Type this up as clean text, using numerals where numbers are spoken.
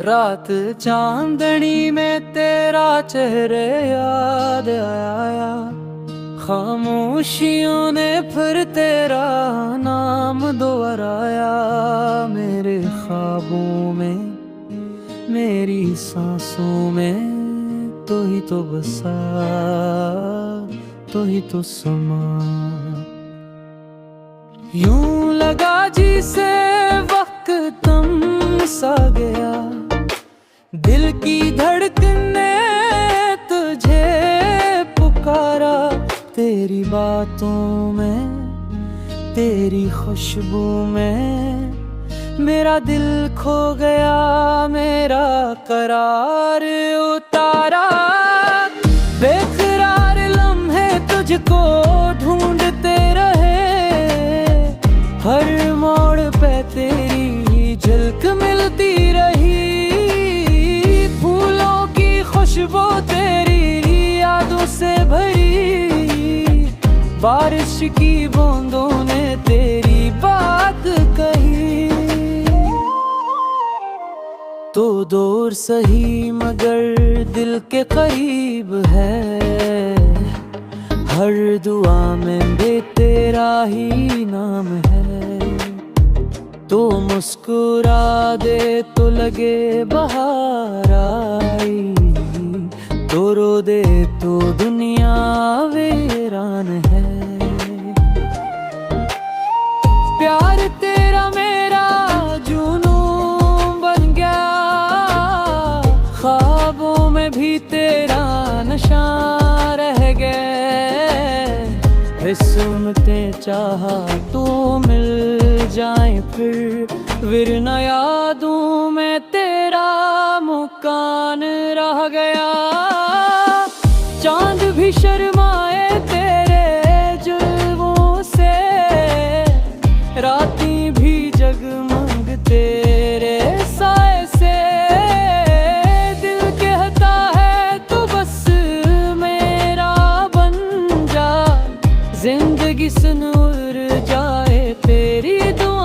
रात चांदनी में तेरा चेहरे याद आया, खामोशियों ने फिर तेरा नाम दोहराया। मेरे ख्वाबों में, मेरी सांसों में तो ही तो बसा, तो ही तो समा। यूं लगा जिसे वक्त थम सा गया, दिल की धड़कने तुझे पुकारा। तेरी बातों में, तेरी खुशबू में मेरा दिल खो गया, मेरा करार उतारा। बेकरार लम्हे तुझको ढूंढते रहे, हर मोड़ पे तेरी झलक मिलती रही। फूलों की खुशबू तेरी यादों से भरी, बारिश की बूंदों ने तेरी बात कही। तो दूर सही मगर दिल के करीब है, हर दुआ में भी तेरा ही नाम है। तो मुस्कुरा दे तो लगे बहार आई, तो रो दे तो दुनिया वीरान है। प्यार तेरा मेरा जुनून बन गया, ख्वाबों में भी तेरा नशा रह गए। सुनते चाहा तो मिल जाए फिर न यादों में तेरा मुकान रह गया। चांद भी शर्माए तेरे जुल्मों से, रातें भी जगमग तेरे साए से। दिल कहता है तू बस मेरा बन जा, जिंदगी सुनूर जाए तेरी दुआ।